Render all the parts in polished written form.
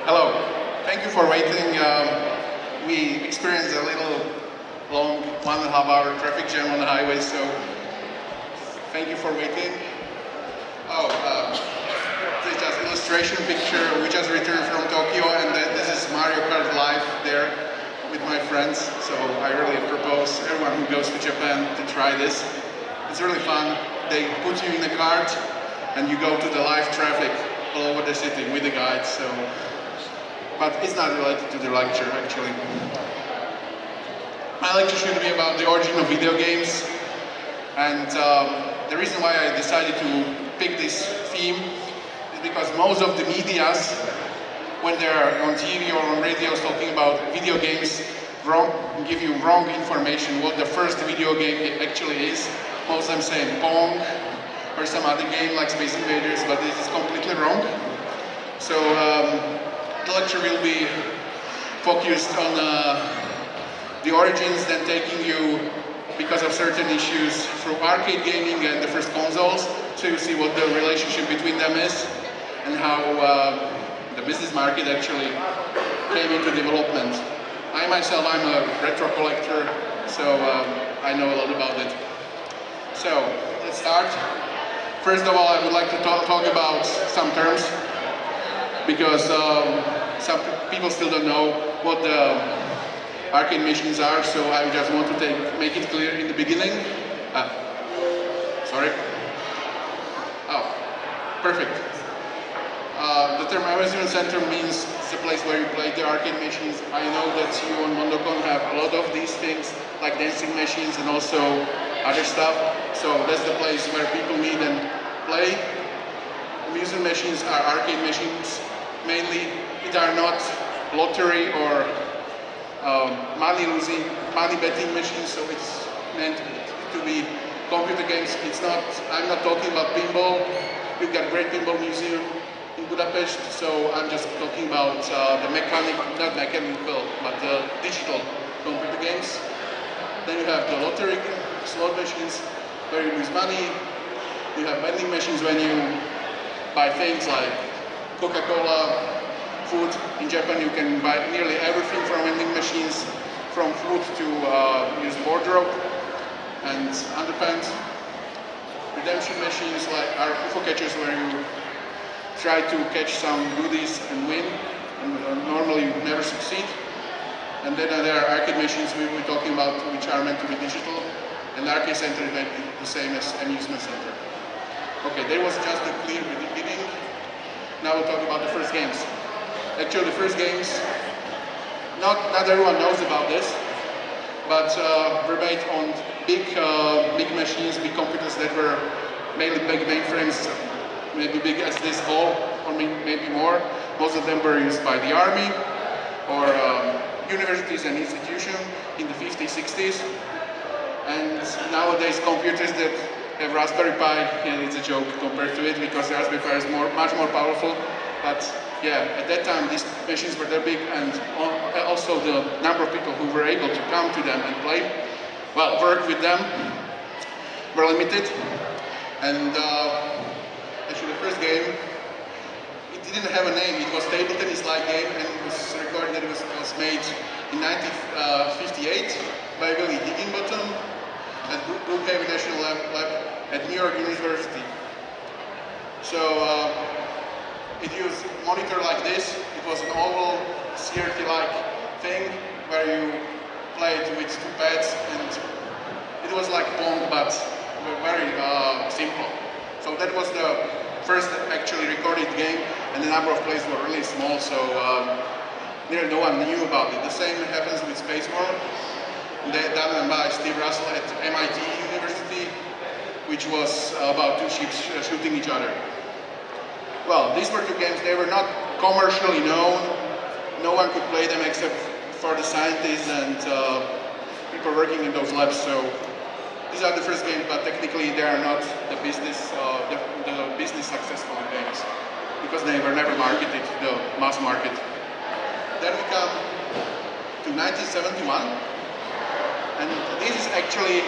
Hello. Thank you for waiting. We experienced a little long 1.5 hour traffic jam on the highway, so thank you for waiting. This is just illustration picture. We just returned from Tokyo, and this is Mario Kart Live there with my friends. So I really propose everyone who goes to Japan to try this. It's really fun. They put you in a cart, and you go to the live traffic all over the city with the guide. So. But it's not related to the lecture, actually. My lecture should be about the origin of video games, and the reason why I decided to pick this theme is because most of the medias, when they're on TV or on radio talking about video games, give you wrong information what the first video game actually is. Most of them say Pong or some other game like Space Invaders, but this is completely wrong. So. The lecture will be focused on the origins, then taking you, because of certain issues, through arcade gaming and the first consoles, so you see what the relationship between them is, and how the business market actually came into development. I myself, I'm a retro collector, so I know a lot about it. So, let's start. First of all, I would like to talk about some terms, because some people still don't know what the arcade machines are, so I just want to make it clear in the beginning. Sorry. Oh, perfect. The term amusement center means it's a place where you play the arcade machines. I know that you on MondoCon have a lot of these things, like dancing machines and also other stuff. So that's the place where people meet and play. Amusement machines are arcade machines. Mainly, it are not lottery or money betting machines, so it's meant to be computer games. It's not. I'm not talking about pinball. We've got a great pinball museum in Budapest, so I'm just talking about the not mechanical, but the digital computer games. Then you have the lottery slot machines where you lose money. You have vending machines when you buy things like Coca-Cola, food. In Japan you can buy nearly everything from vending machines, from food to use wardrobe and underpants. Redemption machines are UFO catchers where you try to catch some goodies and win, and normally you never succeed. And then there are arcade machines we're talking about, which are meant to be digital, and the arcade center is the same as amusement center. Okay, there was just a clear beginning. Now we'll talk about the first games. Actually, the first games, not everyone knows about this, but were made on big machines, big computers that were mainly big mainframes, maybe big as this hall, or maybe more. Most of them were used by the army or universities and institutions in the 50s, 60s. And nowadays, computers that have Raspberry Pi, and it's a joke compared to it because Raspberry Pi is much more powerful. But yeah, at that time these machines were that big, and also the number of people who were able to come to them and work with them were limited. And actually the first game, it didn't have a name. It was table tennis-like game, and it was recorded that it was made in 1958 by Willie Higginbottom at Brookhaven National Lab at New York University. So it used a monitor like this. It was an oval, CRT-like thing where you played with two pads, and it was like Pong, but very simple. So that was the first actually recorded game, and the number of players were really small, so nearly no one knew about it. The same happens with Space War. Done by Steve Russell at MIT University, which was about two ships shooting each other. Well, these were two games. They were not commercially known. No one could play them except for the scientists and people working in those labs. So these are the first games, but technically they are not the business successful games because they were never marketed to the mass market. Then we come to 1971. And this is actually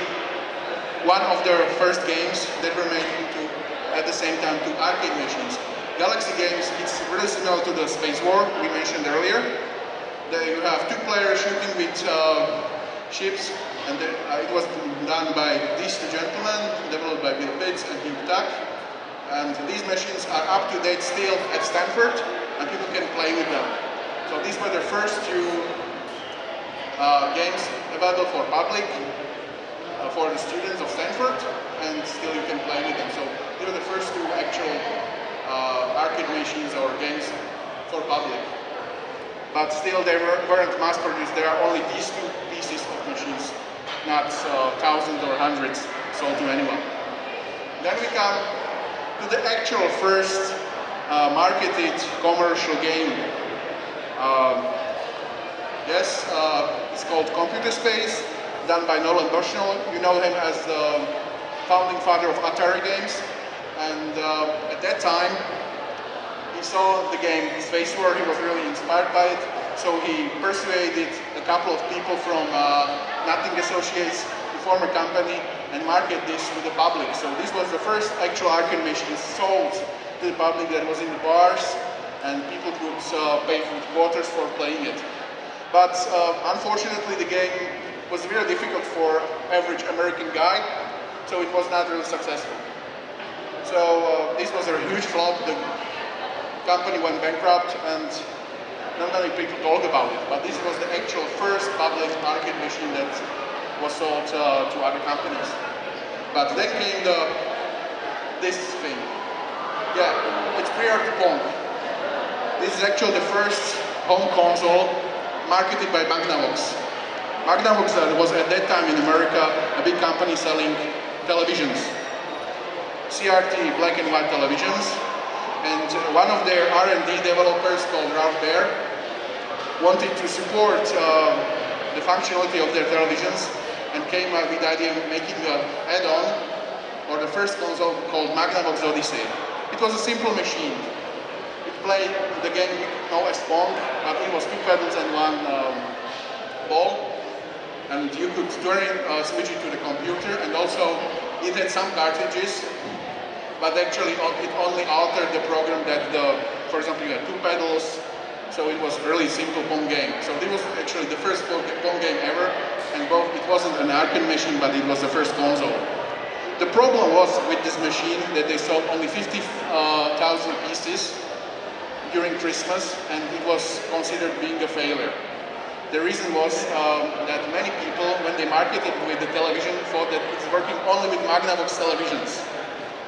one of the first games that were made at the same time to arcade machines. Galaxy games, it's really similar to the Space War we mentioned earlier. You have two players shooting with ships, and it was done by these two gentlemen, developed by Bill Pitts and Hugh Tuck. And these machines are up to date still at Stanford, and people can play with them. So these were the first two games available for public, for the students of Stanford, and still you can play with them. So they were the first two actual arcade machines or games for public. But still they weren't mass produced. There are only these two pieces of machines, not thousands or hundreds sold to anyone. Then we come to the actual first marketed commercial game. It's called Computer Space, done by Roland. You know him as the founding father of Atari games. And at that time, he saw the game Space War. He was really inspired by it. So he persuaded a couple of people from Nothing Associates to form a company and market this to the public. So this was the first actual arcade machine sold to the public that was in the bars, and people could pay with quarters for playing it. But unfortunately, the game was really difficult for average American guy, so it was not really successful. So this was a huge flop. The company went bankrupt, and not many people talk about it. But this was the actual first public arcade machine that was sold to other companies. But then came this thing. Yeah, it's prior to Pong. This is actually the first home console marketed by Magnavox. Magnavox was at that time in America a big company selling televisions. CRT black and white televisions, and one of their R&D developers called Ralph Baer wanted to support the functionality of their televisions and came up with the idea of making an add-on or the first console called Magnavox Odyssey. It was a simple machine. It played the game known as Pong, but it was two pedals and one ball, and you could turn it, switch it to the computer, and also it had some cartridges. But actually, it only altered the program that, for example, you had two pedals, so it was a really simple Pong game. So this was actually the first Pong game ever, and it wasn't an arcade machine, but it was the first console. The problem was with this machine that they sold only 50,000 pieces during Christmas, and it was considered being a failure. The reason was that many people, when they marketed with the television, thought that it's working only with Magnavox televisions.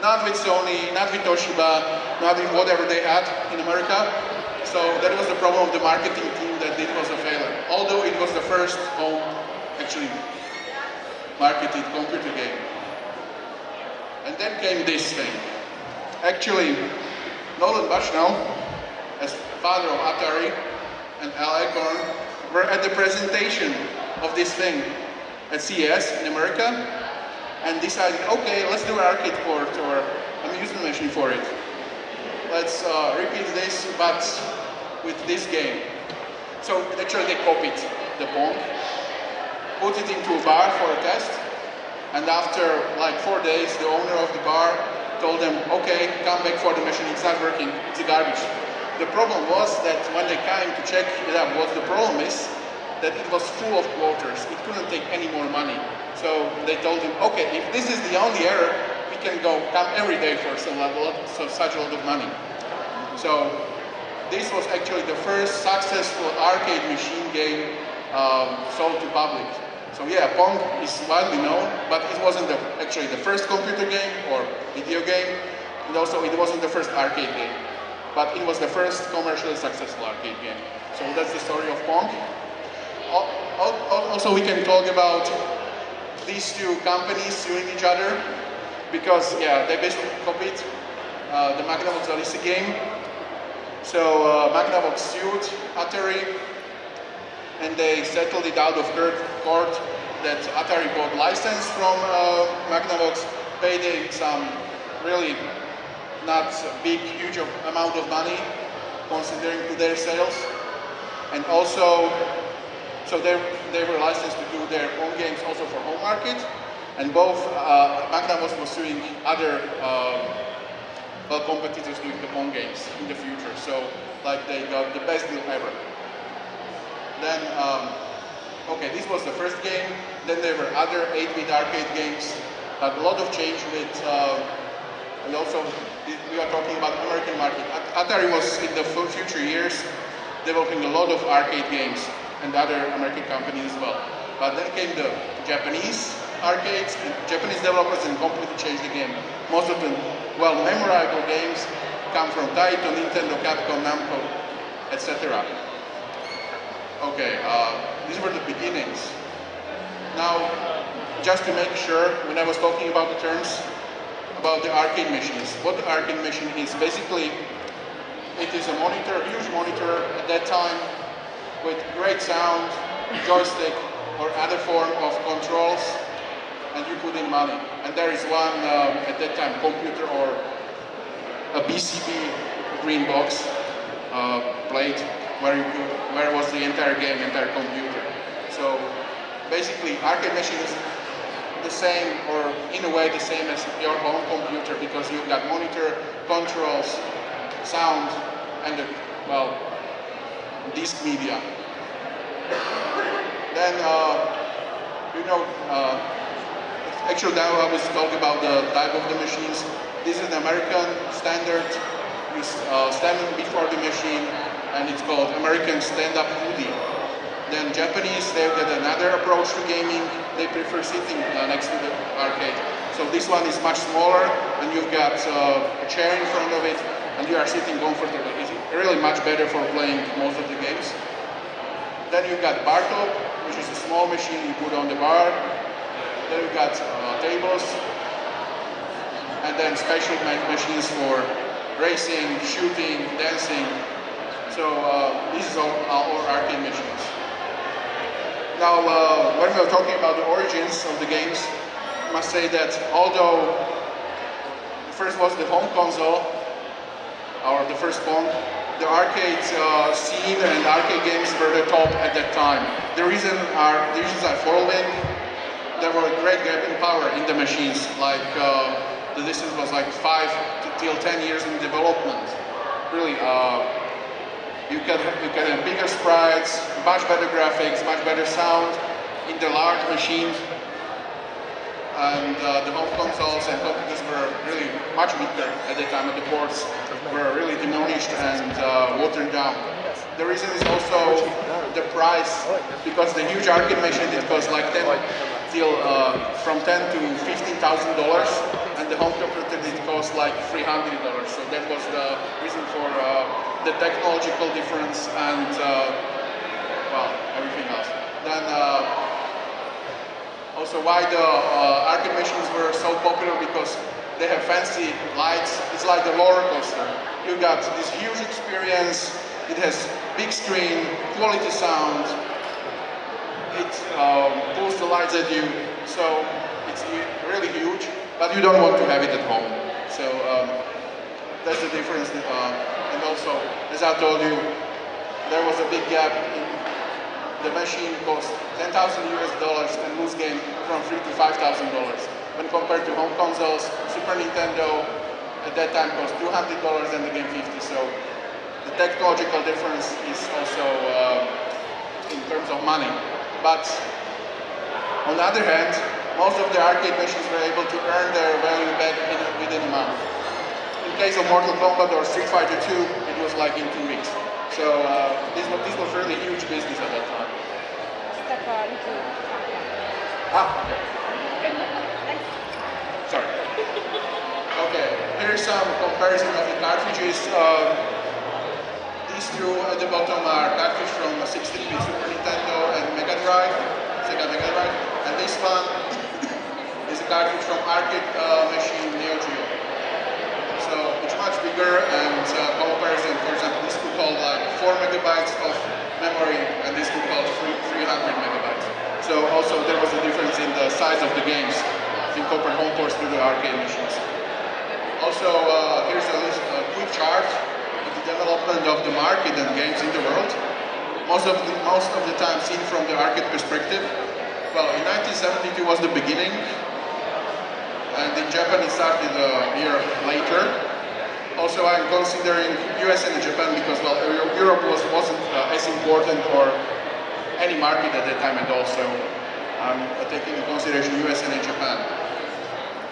Not with Sony, not with Toshiba, not with whatever they had in America. So that was the problem of the marketing team, that it was a failure. Although it was the first home, actually, marketed computer game. And then came this thing. Actually, Roland as father of Atari, and Al Acorn were at the presentation of this thing at CES in America, and decided, okay, let's do an arcade port or amusement machine for it. Let's repeat this, but with this game. So actually they copied the Pong, put it into a bar for a test, and after like 4 days, the owner of the bar told them, okay, come back for the machine, it's not working, it's a garbage. The problem was that when they came to check it out, what the problem is, that it was full of quarters. It couldn't take any more money. So they told him, okay, if this is the only error, we can come every day for such a lot of money. So this was actually the first successful arcade machine game sold to public. So yeah, Pong is widely known, but it wasn't actually the first computer game or video game, and also it wasn't the first arcade game. But it was the first commercially successful arcade game. So that's the story of Pong. Also, we can talk about these two companies suing each other because, yeah, they basically copied the Magnavox Odyssey game. So Magnavox sued Atari, and they settled it out of court that Atari bought license from Magnavox, paid some really not big, huge amount of money considering to their sales, and also so they were licensed to do their own games also for home market, and both Magnavox was suing other competitors doing the Pong games. in the future. So like they got the best deal ever. Then, okay, this was the first game. Then there were other 8-bit arcade games. Like a lot of change with, and also we are talking about American market. Atari was in the future years developing a lot of arcade games and other American companies as well. But then came the Japanese arcades and Japanese developers and completely changed the game. Most of the, well, memorable games come from Taito, Nintendo, Capcom, Namco, etc. Okay, these were the beginnings. Now, just to make sure, when I was talking about the terms, about the arcade machines, what the arcade machine is, basically, it is a monitor, a huge monitor at that time, with great sound, joystick, or other form of controls, and you put in money. And there is one, at that time, computer or a BCB green box plate, where was the entire game, entire computer. So basically, arcade machines the same, or in a way the same as your home computer, because you've got monitor, controls, sound, and the, well, disk media. Then, you know, actually now I was talking about the type of the machines. This is an American standard, standing before the machine, and it's called American stand-up hoodie. Then Japanese, they've got another approach to gaming. They prefer sitting next to the arcade. So this one is much smaller, and you've got a chair in front of it, and you are sitting comfortably. It's really much better for playing most of the games. Then you've got bar top, which is a small machine you put on the bar. Then you've got tables, and then special machines for racing, shooting, dancing. So these are all arcade machines. Now, when we are talking about the origins of the games, I must say that although the first was the home console, or the first phone, the arcade scene and arcade games were the top at that time. The reasons are following. There were a great gap in power in the machines, like the distance was like 5 till 10 years in development. Really, you can have bigger sprites, much better graphics, much better sound in the large machines. And the home consoles and computers were really much weaker at the time, and the ports were really diminished and watered down. The reason is also the price, because the huge arcade machine, it cost like from $10,000 to $15,000, and the home computer it cost like $300. So that was the reason for the technological difference and well, everything else. Then also why the arcade machines were so popular, because they have fancy lights. It's like a roller coaster. You got this huge experience. It has big screen, quality sound. It pulls the lights at you, so it's really huge. But you don't want to have it at home. So that's the difference. And also, as I told you, there was a big gap. The machine cost $10,000 and loose game from $3,000 to $5,000. When compared to home consoles, Super Nintendo at that time cost $200 and the game $50. So the technological difference is also in terms of money. But on the other hand, most of the arcade machines were able to earn their value back within a month. In case of Mortal Kombat or Street Fighter 2, it was like in 2 weeks. So this was really huge business at that time. Okay. Sorry. Okay, here's some comparison of the cartridges. These two at the bottom are cartridges from 16-bit Super Nintendo and Mega Drive, Sega Mega Drive. And this one is a cartridge from arcade machine Neo Geo. So it's much bigger, and comparison, for example, this could hold like 4 megabytes of memory, and this could hold 300 megabytes. So also there was a difference in the size of the games if you compare home ports to the arcade machines. Also, here's a quick chart of the development of the market and games in the world. Most of the time seen from the arcade perspective. Well, in 1972 was the beginning, and in Japan it started a year later. Also, I'm considering US and Japan because, well, Europe wasn't as important or any market at that time at all, so I'm taking into consideration US and Japan.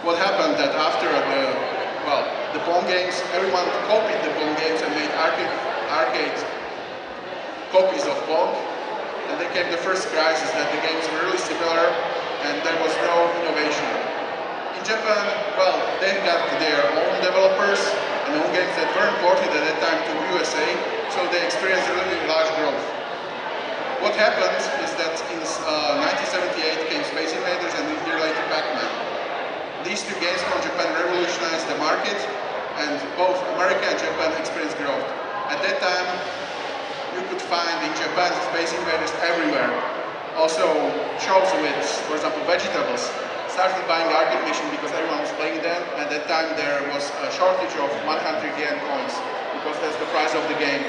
What happened that after the Pong games, everyone copied the Pong games and made arcade copies of Pong, and then came the first crisis that the games were really similar and there was no innovation. In Japan, well, they got their own developers and own games that were imported at that time to USA, so they experienced a really large growth. What happened is that in 1978 came Space Invaders and a year later Pac-Man. These two games from Japan revolutionized the market, and both America and Japan experienced growth. At that time, you could find in Japan Space Invaders everywhere. Also, shops with, for example, vegetables started buying arcade machines because everyone was playing them. At that time, there was a shortage of 100 yen coins because that's the price of the game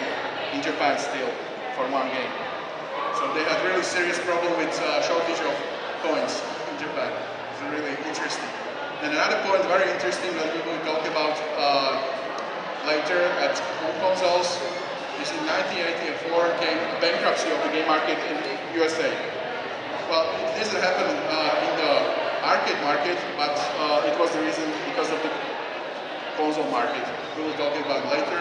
in Japan still for one game. So they had really serious problem with shortage of coins in Japan. It's really interesting. And another point, very interesting, that we will talk about later at home consoles, is in 1984 came bankruptcy of the game market in USA. Well, it didn't happen in the arcade market, but it was the reason because of the console market. We will talk about it later.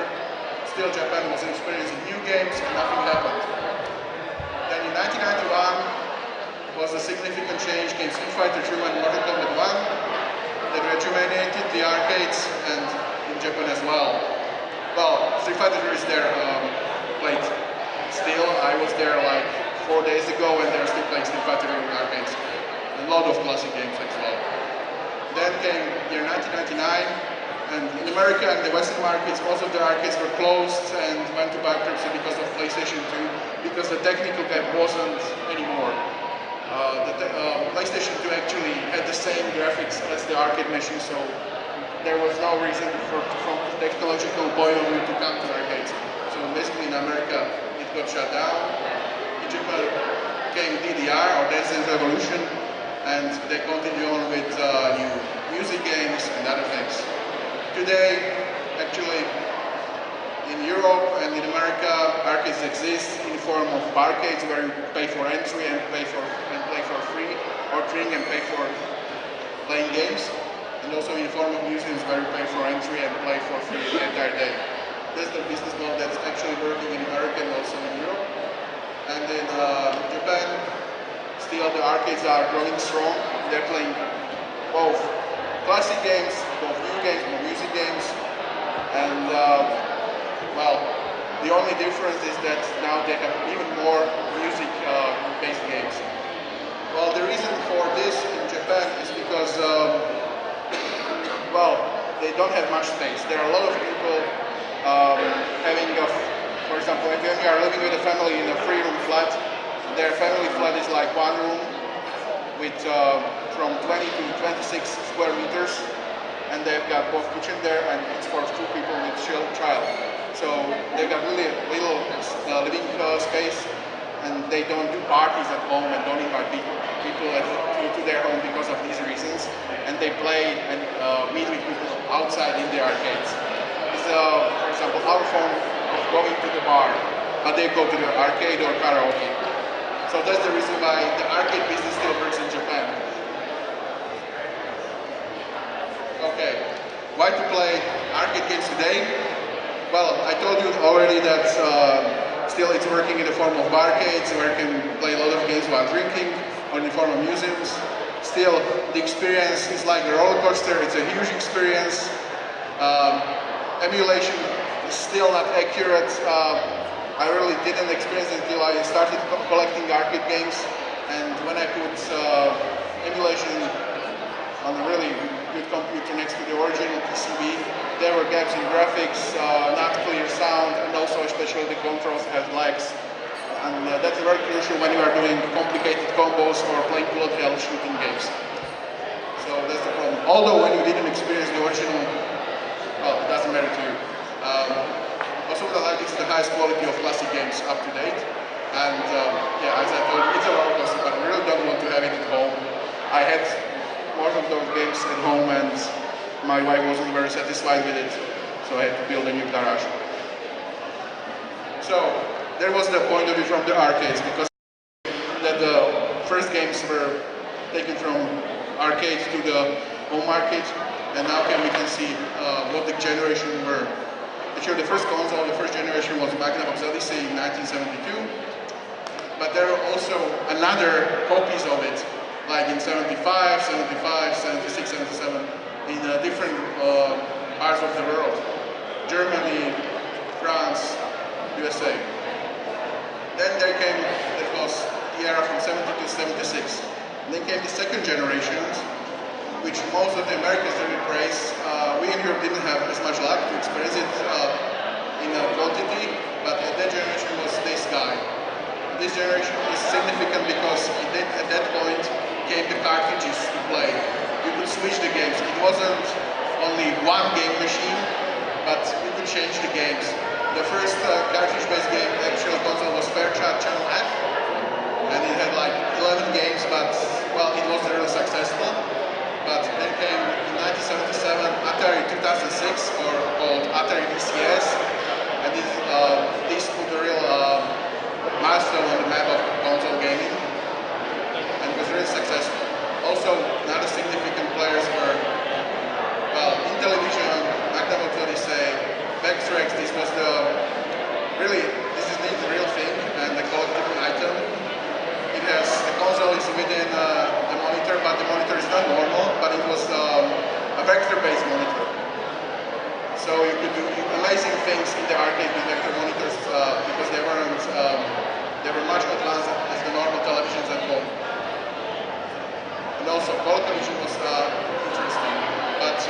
Still, Japan was experiencing new games and nothing happened. Then in 1991 was a significant change, came Street Fighter 2 and Mortal Kombat 1 that rejuvenated the arcades and in Japan as well. Well, Street Fighter is there played still. I was there like 4 days ago and they're still playing Street Fighter in arcades. A lot of classic games as well. Then came year 1999, and in America and the Western markets, most of the arcades were closed and went to bankruptcy because of PlayStation 2, because the technical gap wasn't anymore. PlayStation 2 actually had the same graphics as the arcade machine, so there was no reason from a technological point of view to come to arcades. So basically in America, it got shut down. In Japan came DDR, or Dance Dance Revolution, and they continue on with new music games and other things. Today, actually, in Europe and in America, arcades exist in the form of barcades where you pay for entry and play for free, or drink and pay for playing games, and also in the form of museums where you pay for entry and play for free the entire day. That's the business model that's actually working in America and also in Europe. And in Japan, still the arcades are growing strong. They're playing both classic games, both new games, both music games, and well, the only difference is that now they have even more music-based games. Well, the reason for this in Japan is because, well, they don't have much space. There are a lot of people having, for example, if you are living with a family in a 3-room flat, their family flat is like one room with from 20 to 26 square meters, and they've got both kitchen there, and it's for 2 people with child. So they've got really little living space, and they don't do parties at home and don't invite people to their home because of these reasons. And they play and meet with people outside in the arcades. It's, for example, our form of going to the bar, but they go to the arcade or karaoke. So that's the reason why the arcade business still works in Japan. Okay, why to play arcade games today? Well, I told you already that still it's working in the form of barcades where you can play a lot of games while drinking, or in the form of museums. Still, the experience is like a roller coaster. It's a huge experience. Emulation is still not accurate. I really didn't experience it until I started collecting arcade games, and when I put emulation on a really good computer next to the original PCB, there were gaps in graphics, not clear sound, and also especially the controls had lags. And that's very crucial when you are doing complicated combos or playing bullet hell shooting games. So that's the problem. Although when you didn't experience the original, well, it doesn't matter to you. Also what I like is the highest quality of classic games up to date. And yeah, as I told you, it's a roller coaster, but I really don't want to have it at home. I had more of those games at home and my wife wasn't very satisfied with it. so I had to build a new garage. So there was the point of view from the arcades, because that the first games were taken from arcade to the home market, and now we can see what the generation were. Actually, the first console, the first generation was Magnavox Odyssey in 1972, but there are also another copies of it, like in 75, 75, 76, 77, in different parts of the world. Germany, France, USA. Then there came, that was the era from 72 to 76. And then came the second generation, which most of the Americans really praise. We in Europe didn't have as much luck to experience it in quantity, but that generation was this guy. This generation is significant because at that point came the cartridges to play. You could switch the games. It wasn't only one game machine, but you could change the games. The first cartridge-based game, actual console, was Fairchild Channel F, and it had like 11 games, but well, it wasn't really successful. But then came in 1977 Atari 2006, or called Atari VCS, and this put a real milestone on the map of console gaming, and was really successful. Also, another significant players were, well, in television, Magnavox Odyssey, Vectrex. This was this is the real thing and the collectible item. It has, the console is within the monitor, but the monitor is not normal, but it was a vector-based monitor. So you could do amazing things in the arcade with vector monitors because they were much advanced as the normal televisions at home. And also, color television was interesting. But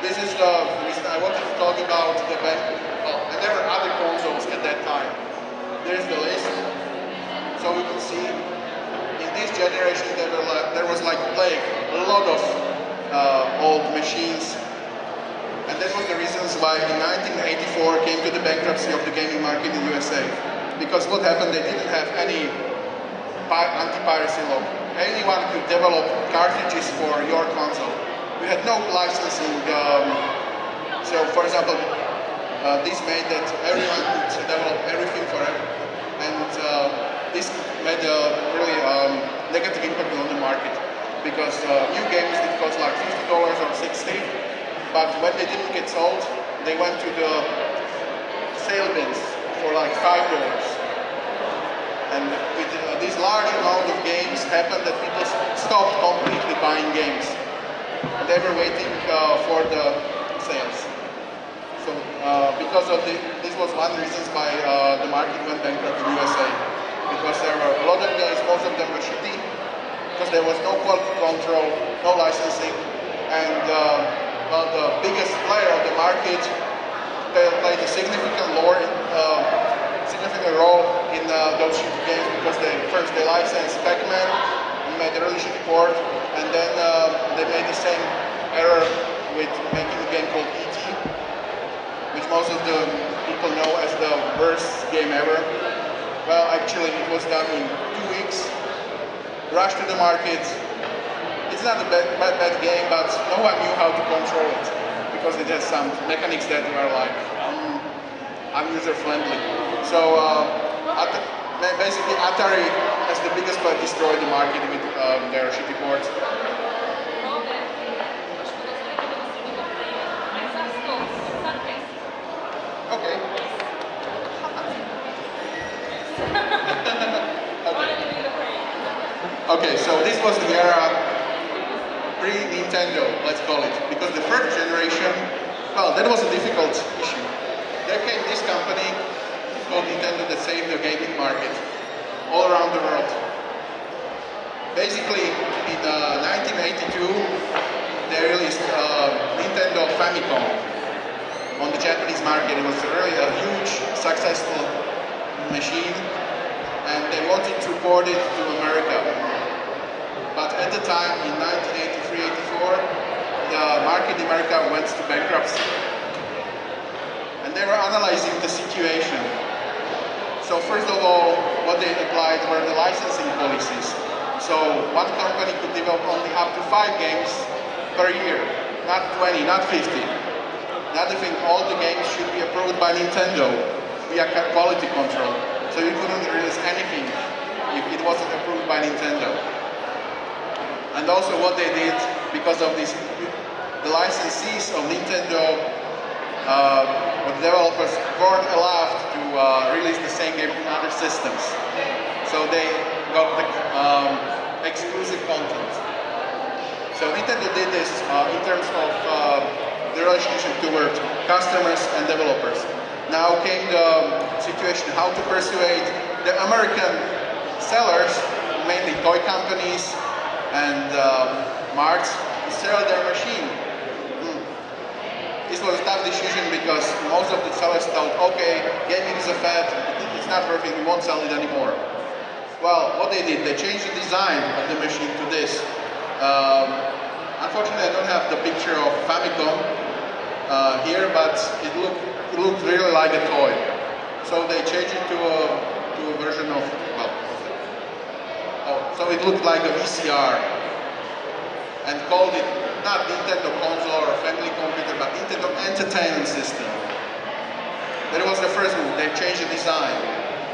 this is the reason I wanted to talk about the back. Well, and there were other consoles at that time. There's the list. So we could see in this generation there was like plague, a lot of old machines. And that was the reasons why in 1984 came to the bankruptcy of the gaming market in the USA. Because what happened, they didn't have any anti-piracy law. Anyone could develop cartridges for your console. We had no licensing. So for example, this made that everyone could develop everything for it. And this made a really negative impact on the market. Because new games would cost like $50 or $60. But when they didn't get sold, they went to the sale bins for like $5. And with this large amount of games happened that people stopped completely buying games. And they were waiting for the sales. So because of this was one reason why the market went bankrupt in the USA. Because there were a lot of games, most of them were shitty, because there was no quality control, no licensing, and well, the biggest player of the market played a significant role in those shitty games, because first they licensed Pac-Man and made a really shitty port, and then they made the same error with making a game called E.T., which most of the people know as the worst game ever. Well, actually it was done in 2 weeks, rushed to the market. It's not a bad game, but no one knew how to control it, because it has some mechanics that were like unuser-friendly. So basically Atari, as the biggest player, destroyed the market with their shitty ports. Okay. Okay, so this was the era pre-Nintendo, let's call it, because the first generation, well, that was a difficult issue. There came this company called Nintendo that saved the gaming market all around the world. Basically, in 1982, they released Nintendo Famicom on the Japanese market. It was really a huge, successful machine, and they wanted to port it to America. But at the time, in 1983-84, the market in America went to bankruptcy. And they were analyzing the situation. So first of all, what they applied were the licensing policies. So one company could develop only up to 5 games per year, not 20, not 50. Another thing, all the games should be approved by Nintendo via quality control. So you couldn't release anything if it wasn't approved by Nintendo. And also what they did, because of this, the licensees of Nintendo, or the developers weren't allowed to release the same game on other systems. So they got the exclusive content. So Nintendo did this in terms of the relationship toward customers and developers. Now came the situation how to persuade the American sellers, mainly toy companies and marts, to sell their machine. This was a tough decision because most of the sellers thought, okay, gaming is a fad, it's not working, we won't sell it anymore. Well, what they did, they changed the design of the machine to this. Unfortunately, I don't have the picture of Famicom here, but it looked really like a toy. So they changed it to a version of, well, so it looked like a VCR and called it not Nintendo console or family computer, but Nintendo Entertainment System. That was the first move. They changed the design,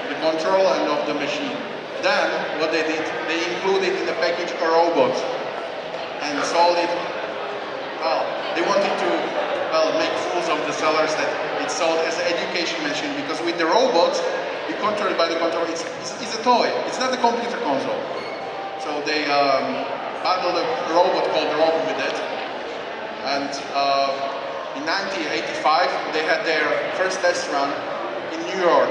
the control and of the machine. Then, what they did, they included in the package a robot and sold it. Well, they wanted to make fools of the sellers that it's sold as an education machine, because with the robot, you control it by the controller. It's a toy. It's not a computer console. So they bundled a robot called Roland with it. And in 1985, they had their first test run in New York.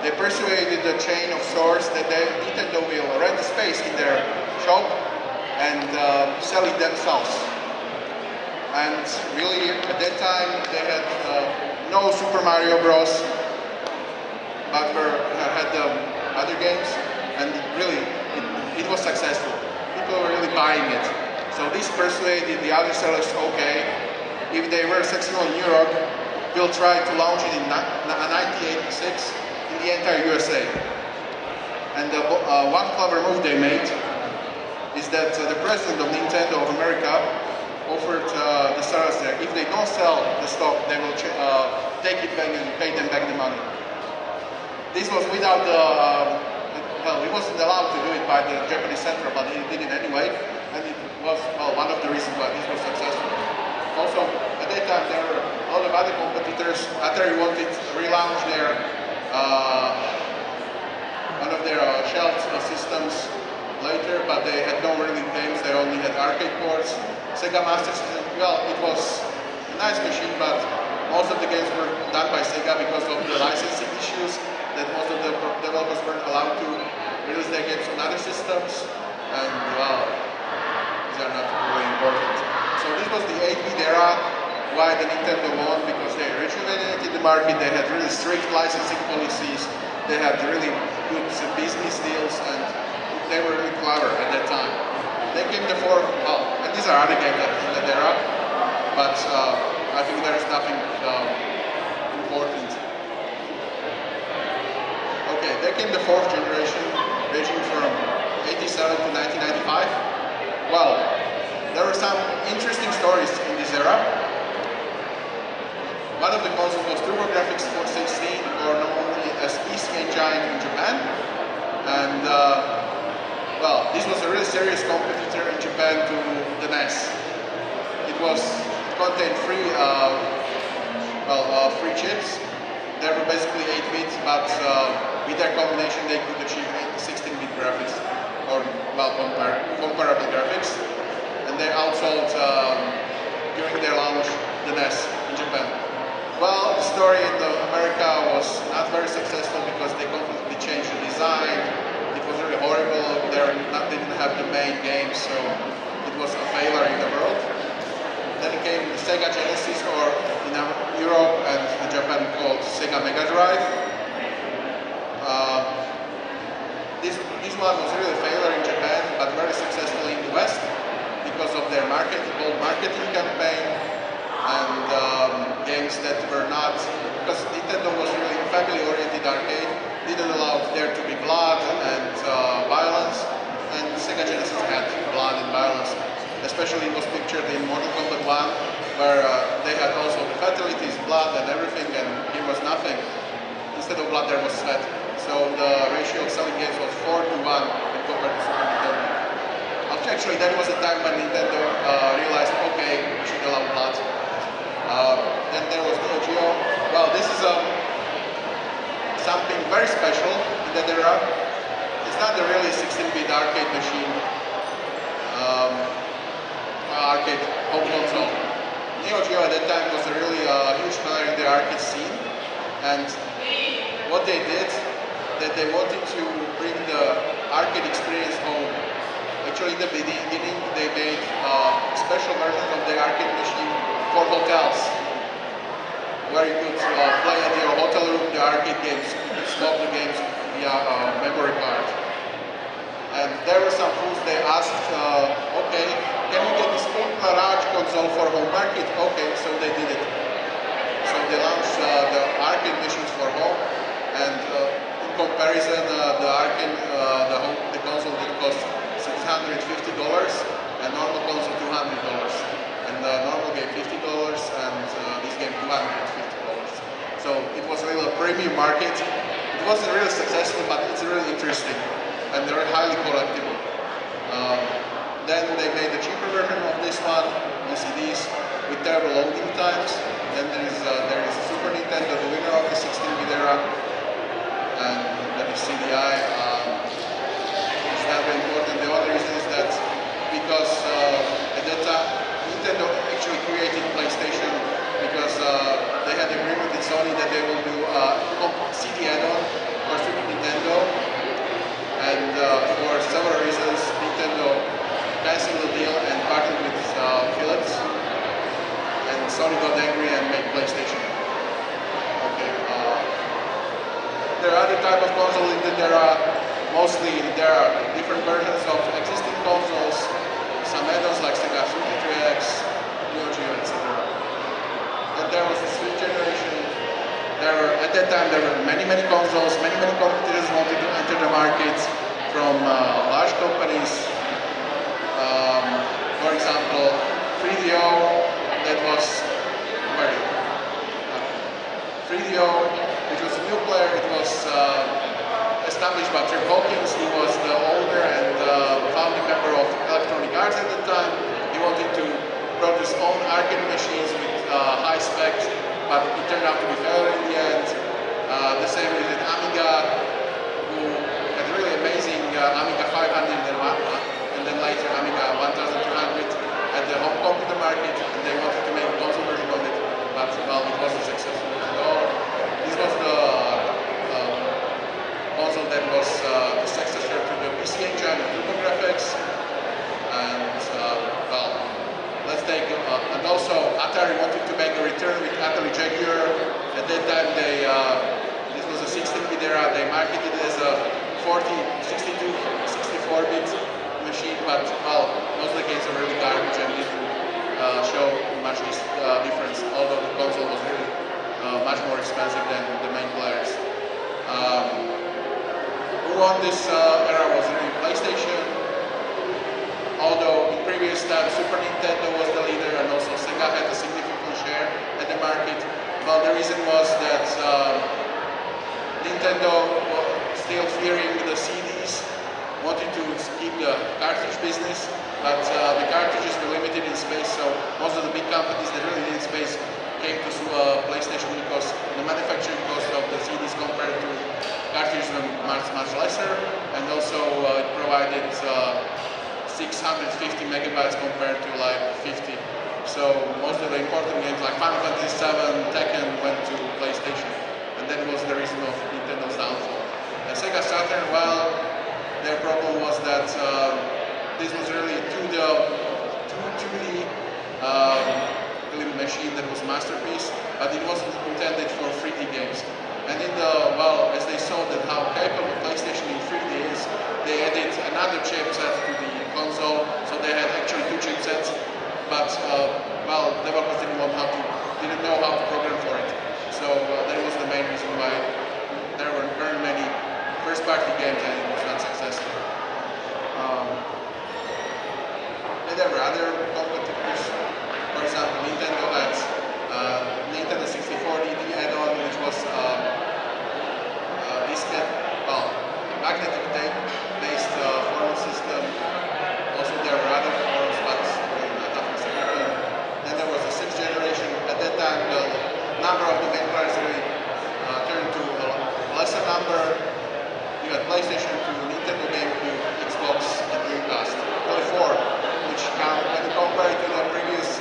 They persuaded the chain of stores that Nintendo will rent the space in their shop and sell it themselves. And really, at that time, they had no Super Mario Bros. But had other games, and really, it was successful. People were really buying it. So this persuaded the other sellers, okay, if they were successful in Europe, we'll try to launch it in 1986 in the entire USA. And one clever move they made is that the president of Nintendo of America offered the sellers there, if they don't sell the stock, they will take it back and pay them back the money. This was without the, well, it wasn't allowed to do it by the Japanese Central, but he did it anyway, and it was, well, one of the reasons why this was successful. Also, at that time, there were a lot of other competitors. Atari wanted to relaunch their, one of their shelved systems later, but they had no really games, they only had arcade ports. Sega Master System, well, it was a nice machine, but most of the games were done by Sega because of the licensing issues, that most of the developers weren't allowed to release their games on other systems, and well, these are not really important. So this was the 8-bit era, why the Nintendo won, because they rejuvenated the market, they had really strict licensing policies, they had really good business deals, and they were really clever at that time. They came to four, well, and these are other games in that era, but I think there is nothing important. Okay, they came the fourth generation, ranging from 87 to 1995. Well, there were some interesting stories in this era. One of the consoles was TurboGrafx 416, or known as PC Engine in Japan, and well, this was a really serious competitor in Japan to the NES. It contained three chips. They were basically 8-bit, but with their combination they could achieve 16-bit graphics, or well, comparable graphics. And they outsold during their launch the NES in Japan. Well, the story in America was not very successful because they completely changed the design. It was really horrible. They didn't have the main game, so it was a failure in the world. Then came the Sega Genesis, or in Europe and Japan called Sega Mega Drive. This one was really a failure in Japan, but very successful in the West because of their bold marketing campaign and games that were not, because Nintendo was really a family-oriented arcade, didn't allow there to be blood and violence, and Sega Genesis had blood and violence. Especially it was pictured in Mortal Kombat 1, where they had also the fatalities, blood and everything, and here was nothing. Instead of blood there was sweat. So the ratio of selling games was 4 to 1 when compared to Super Nintendo. Actually, that was the time when Nintendo realized, okay, we should allow blood. Then there was Neo Geo. Well, this is something very special in that era. It's not a really 16-bit arcade machine, arcade home console. Neo Geo at that time was a really huge player in the arcade scene, and what they did, that they wanted to bring the arcade experience home. Actually, in the beginning, they made special versions of the arcade machine for hotels, where you could play at your hotel room the arcade games. You could stop the games via memory card. And there were some fools, they asked, okay, can we get this ultra large console for home market? Okay, so they did it. So they launched the arcade machines for home, and in comparison, the console did cost $650 and normal console $200. And the normal game $50 and this game $250. So it was really a premium market. It wasn't really successful, but it's really interesting and they're highly collectible. Then they made a cheaper version of this one on CDs with terrible loading times. Then there is Super Nintendo, the winner of the 16-bit era, and that is CDI. It's not very important. The other reason is that because at that time Nintendo actually created PlayStation because they had an agreement with Sony that they will do CD add-on for Super Nintendo, and for several reasons Nintendo canceled the deal and partnered with Philips, and Sony got angry and made PlayStation. Okay. There are other type of consoles in that there are different versions of existing consoles, some add-ons like Sega 33X, Neo Geo, etc. Then there was the Switch generation. At that time there were many consoles, many competitors wanted to enter the market from large companies. For example, 3DO, that was 3DO, which was a new player. It was established by Trip Hawkins. He was the owner and founding member of Electronic Arts at the time. He wanted to produce own arcade machines with high specs, but it turned out to be failure in the end. The same with Amiga, who had really amazing Amiga 500 and then later Amiga 1200 at the home computer market, and they wanted to make a console version of it, but well, it wasn't successful at all. This was the console that was the successor to the PC Engine and TurboGrafx, and well, let's take and also Atari wanted to make a return with Atari Jaguar. At that time, this was a 16-bit era. They marketed it as a 40, 62, 64-bit machine, but well, most of the games are really garbage and didn't show much difference. Although the console was really much more expensive than the main players. Who won this era was really PlayStation. Although in previous times Super Nintendo was the leader and also Sega had a significant share at the market. Well, the reason was that Nintendo was still fearing the CDs, wanted to keep the cartridge business, but the cartridges were limited in space, so most of the big companies that really needed space came to PlayStation because the manufacturing cost of the CDs compared to cartridges were much lesser, and also it provided 650 megabytes compared to like 50. So most of the important games like Final Fantasy VII, Tekken went to PlayStation, and that was the reason of Nintendo's downfall. And Sega Saturn, well, their problem was that this was really a 2D little machine that was a masterpiece, but it wasn't intended for 3D games. And as they saw that how capable PlayStation in 3D is, they added another chipset to the console, so they had actually two chipsets, but developers didn't know how to program for it. So that was the main reason why there were very many first-party games and it was not successful. And there were other PlayStation 2, Nintendo GameCube, Xbox, and Dreamcast. Only 4, which when you compare it to the previous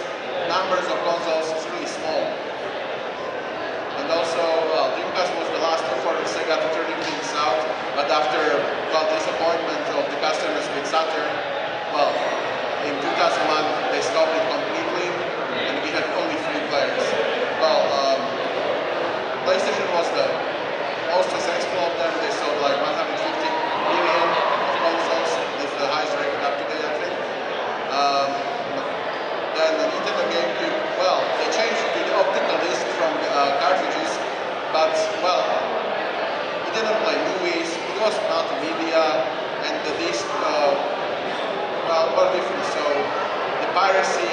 numbers of consoles, it's really small. And also, well, Dreamcast was the last effort of Sega to turning things out, but after disappointment of the customers with Saturn, well, in 2001 they stopped it completely, and we had only 3 players. Well, PlayStation was the most successful of them. They sold like 150 million of consoles. That's the highest record up to date, I think. Then the Nintendo GameCube, well, they changed to the optical disc from cartridges, but, well, it didn't play movies, it was multimedia, and the disc, well, what different. So, the piracy,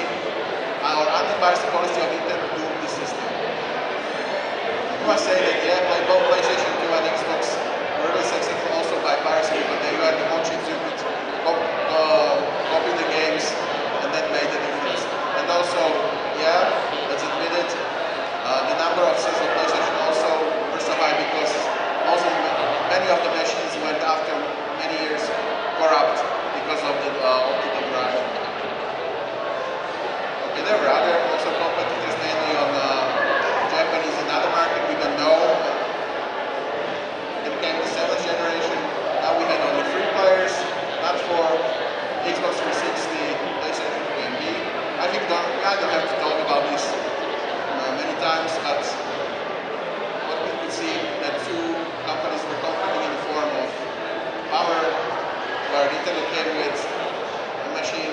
or anti-piracy policy of Nintendo doomed the system. I must say that, yeah, both PlayStation 2 and Xbox were really successful also by piracy, but they had the option to copy the games, and that made the difference. And also, yeah, let's admit it, the number of sales of PlayStation also were so high because many of the machines went after many years corrupt because of the optical drive. Okay, there were other also competitors mainly on Japanese and other market we don't know. It became the 7th generation. Now we had only 3 players, not 4. Xbox 360, PlayStation 2 and me. I think I don't have to talk about this many times, but what we could see that 2 companies were competing in the form of power, where Nintendo came with a machine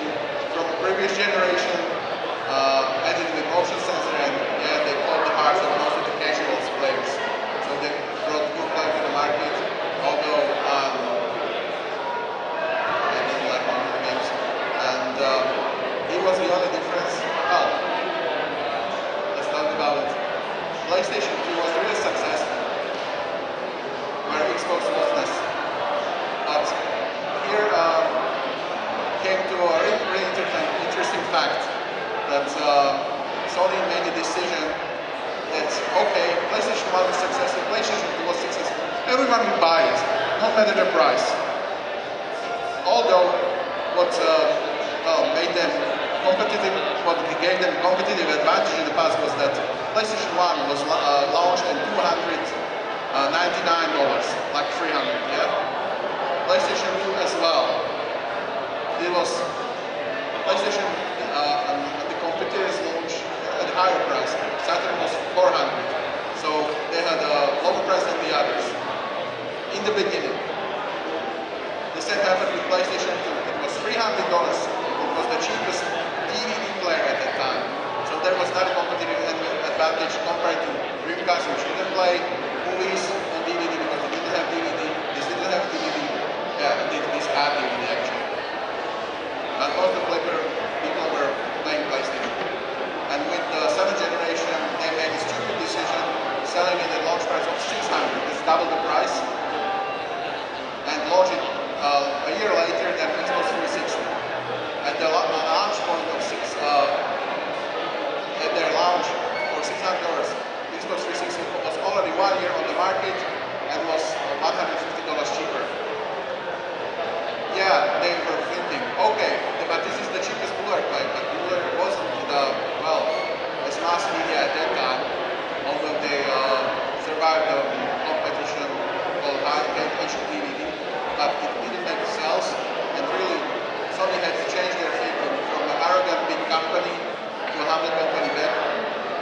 from the previous generation, added with motion sensor, and yeah, they caught the hearts of most of the casual players. So they brought good play to the market, although I didn't like mobile games. And it was the only difference. Well, let's talk about it. PlayStation 2 was really successful, where Xbox was less. But here came to a really interesting fact that Sony made the decision that, okay, PlayStation 1 was successful, PlayStation 2 was successful, everyone will buy it, no matter the price. Although what made them competitive, what gave them competitive advantage in the past was that PlayStation 1 was launched at $299, like 300, yeah? PlayStation 2 as well. It was PlayStation and the competitors launched at a higher price. Saturn was 400, so they had a lower price than the others. In the beginning, the same happened with PlayStation 2. It was $300. It was the cheapest DVD player at that time. So there was not a competitive advantage compared to Dreamcast, which didn't play movies on DVD because it didn't have DVD. This didn't have DVD. Yeah, this had DVD actually. And most of the people were playing PlayStation. And with the 7th generation, they made a stupid decision, selling it at launch price of $600. It's double the price. And launch it a year later than Xbox 360. At the launch point of at their launch for $600, Xbox 360 was already 1 year on the market and was $150 cheaper. Yeah, they were thinking, okay, but this is the cheapest Blu-ray player, but Blu-ray wasn't as mass media at that time, although they survived the competition called high-end HD DVD, but it didn't make sales, and really, Sony had to change their thinking from an arrogant big company to a humble company back.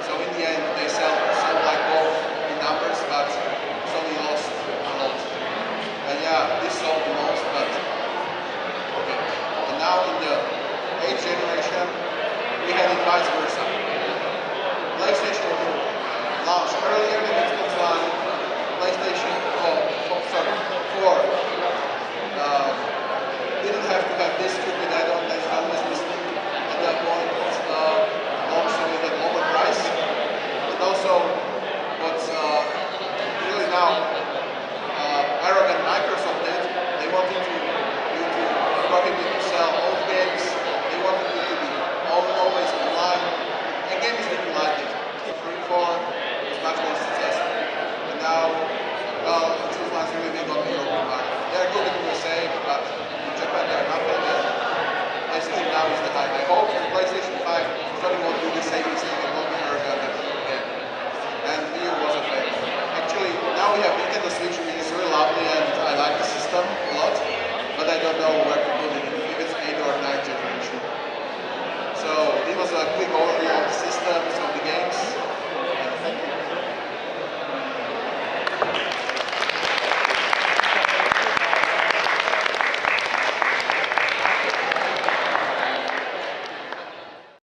So in the end, they sold like both in numbers, but Sony lost a lot. And yeah, this sold the most, but okay. And now in the 8th generation, we had it vice versa. PlayStation 2 launched earlier than Xbox One. PlayStation 4 didn't have to have this stupid add-on that's always missing at that point. Launched with a lower price. And also, what's really now arrogant Microsoft did, they wanted you to prohibit to sell old games. They wanted you to be always online. And games didn't like it. 3.4 was much more successful. And now, well, Xbox One's really big on the European market. They're lovely and I like the system a lot, but I don't know where to put it, if it's 8th or 9th generation. So it was a quick overview